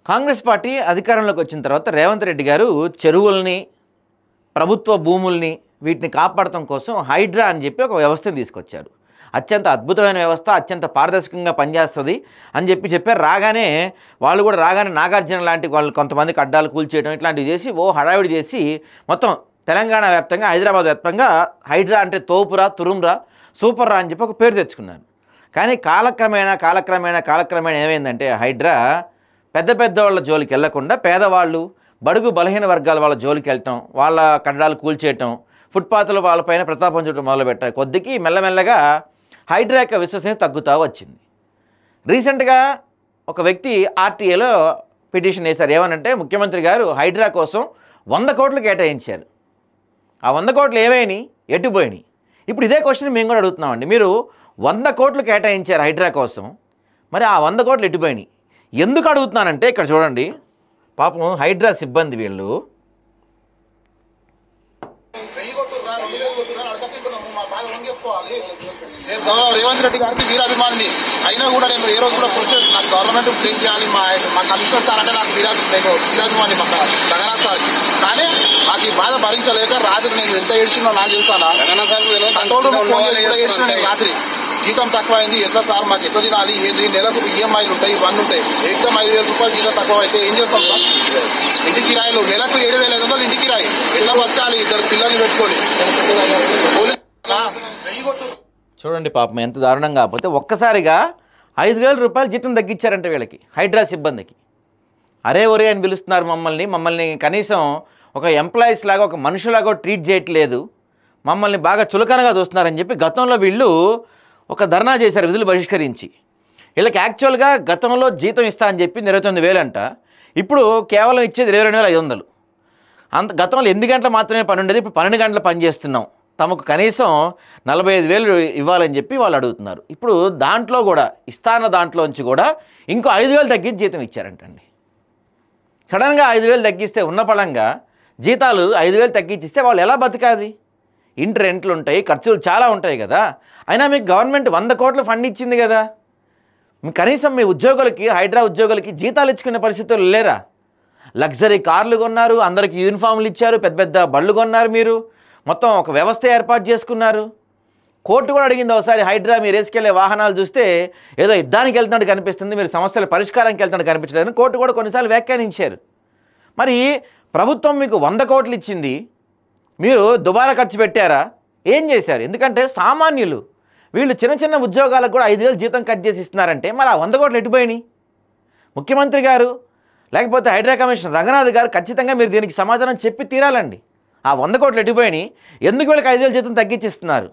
Congress party అధికారంలోకి వచ్చిన తర్వాత రేవంత్ రెడ్డి గారు చెరువుల్ని, ప్రభుత్వ భూముల్ని వీటిని కాపాడటం కోసం హైడ్రా అని చెప్పి ఒక వ్యవస్థను తీసుకొచ్చారు. అత్యంత అద్భుతమైన వ్యవస్థ, అత్యంత పారదర్శకంగా పనిచేస్తుంది అని చెప్పారు. వాళ్ళు కూడా రాగానే నాగార్జున లాంటి వాళ్ళు కొంతమందికి అడ్డాలు కూల్చేయడం ఇట్లాంటివి చేసి హడావిడి చేసి మొత్తం తెలంగాణ వ్యాప్తంగా, హైదరాబాద్ వ్యాప్తంగా హైడ్రా అంటే తోపురా, తురుంరా, సూపర్రా అని చెప్పి ఒక పేరు తెచ్చుకున్నాను. కానీ కాలక్రమేణా ఏమైందంటే హైడ్రా పెద్ద వాళ్ళ జోలికి వెళ్లకుండా పేదవాళ్ళు, బడుగు బలహీన వర్గాల వాళ్ళ జోలికి వెళ్ళటం, వాళ్ళ కడ్డాలు కూల్చేయటం, ఫుట్పాత్లు వాళ్ళపైన ప్రతాపం చూడటం మొదలుపెట్టారు. కొద్దికి మెల్లమెల్లగా హైడ్రా యొక్క విశ్వసనీయత తగ్గుతూ వచ్చింది. రీసెంట్గా ఒక వ్యక్తి ఆర్టీఏలో పిటిషన్ వేశారు. ఏమనంటే ముఖ్యమంత్రి గారు హైడ్రా కోసం 100 కోట్లు కేటాయించారు. ఆ 100 కోట్లు ఏమైనాయి, ఎటుపోయినాయి? ఇప్పుడు ఇదే క్వశ్చన్ మేము కూడా అడుగుతున్నామండి. మీరు 100 కోట్లు కేటాయించారు హైడ్రా కోసం, మరి ఆ 100 కోట్లు ఎటుపోయినాయి? ఎందుకు అడుగుతున్నానంటే ఇక్కడ చూడండి, పాపం హైడ్రా సిబ్బంది వీళ్ళు నేను గౌరవ రేవంత్ రెడ్డి గారికి వీరాభిమానిని అయినా కూడా నేను ఏ రోజు కూడా ప్రొసెస్ నాకు గవర్నమెంట్ క్లీన్ చేయాలి, మా కమిషనర్ సార్ అంటే నాకు వీరాభిమాని మా జగన్నాథ్ సార్. కానీ నాకు ఈ బాధ భరించలేక రాత్రి నేను ఎంత ఏడ్చినా నాకు తెలుసానా, కంట్రోల్ రూమ్ ఫోన్ చేసి కూడా ఏడ్చినా నేను రాత్రి. జీతం తక్కువ అయింది, ఎట్లా సార్ మాకు ఎట్లా తినాలి, ఏంటి నెలకు ఈఎంఐలు ఉంటాయి, ఇవన్నీ ఉంటాయి, ఏకదం 5,000 రూపాయలు జీతం తక్కువ అయితే ఏం చేస్తాం సార్? ఇంటి కిరాయిలు నెలకు 7,500 ఇంటి కిరాయి, ఎట్లా బతకాలి 2 పిల్లల్ని పెట్టుకొని? చూడండి పాపం ఎంత దారుణం. కాకపోతే ఒక్కసారిగా 5,000 రూపాయలు జీతం తగ్గించారంటే వీళ్ళకి, హైడ్రా సిబ్బందికి. అరే ఒరే అని పిలుస్తున్నారు మమ్మల్ని కనీసం ఒక ఎంప్లాయీస్ లాగా, ఒక మనుషులాగా ట్రీట్ చేయట్లేదు, మమ్మల్ని బాగా చులకనగా చూస్తున్నారని చెప్పి గతంలో వీళ్ళు ఒక ధర్నా చేశారు, విధులు బహిష్కరించి. వీళ్ళకి యాక్చువల్గా గతంలో జీతం ఇస్తా అని చెప్పి 29,000 అంట, ఇప్పుడు కేవలం ఇచ్చేది 22,500. గతంలో 8 గంటలు మాత్రమే పని ఉండేది, ఇప్పుడు 12 గంటలు పని చేస్తున్నాం, తమకు కనీసం 45,000 ఇవ్వాలని చెప్పి వాళ్ళు అడుగుతున్నారు. ఇప్పుడు దాంట్లో కూడా దాంట్లోంచి కూడా ఇంకో 5,000 తగ్గించి జీతం ఇచ్చారంటండి. సడన్గా 5,000 తగ్గిస్తే ఉన్న పళంగా జీతాలు 5,000 తగ్గించిస్తే వాళ్ళు ఎలా బతకాలి? ఇంటి రెంట్లు ఉంటాయి, ఖర్చులు చాలా ఉంటాయి కదా. అయినా మీకు గవర్నమెంట్ 100 కోట్ల ఫండ్ ఇచ్చింది కదా, కనీసం మీ ఉద్యోగులకి, హైడ్రా ఉద్యోగులకి జీతాలు ఇచ్చుకునే పరిస్థితులు లేరా? లగ్జరీ కార్లు కొన్నారు, అందరికీ యూనిఫామ్లు ఇచ్చారు, పెద్ద బళ్ళు కొన్నారు, మీరు మొత్తం ఒక వ్యవస్థ ఏర్పాటు చేసుకున్నారు. కోర్టు కూడా అడిగింది ఒకసారి, హైడ్రా మీరు వేసుకెళ్లే వాహనాలు చూస్తే ఏదో యుద్ధానికి వెళ్తున్నట్టు కనిపిస్తుంది, మీరు సమస్యల పరిష్కారానికి వెళ్తున్నట్టు కనిపించలేదని కోర్టు కూడా కొన్నిసార్లు వ్యాఖ్యానించారు. మరి ప్రభుత్వం మీకు 100 కోట్లు ఇచ్చింది, మీరు దుబారా ఖర్చు పెట్టారా? ఏం చేశారు? ఎందుకంటే సామాన్యులు వీళ్ళు చిన్న ఉద్యోగాలకు కూడా 5,000 జీతం కట్ చేసి ఇస్తున్నారంటే మరి ఆ 100 కోట్లు ఎటుపోయినాయి? ముఖ్యమంత్రి గారు లేకపోతే హైడ్రా కమిషనర్ రంగనాథ్ గారు ఖచ్చితంగా మీరు దీనికి సమాధానం చెప్పి తీరాలండి. ఆ 100 కోట్లు ఎటుపోయినాయి? ఎందుకు వీళ్ళకి 5,000 జీతం తగ్గించిస్తున్నారు?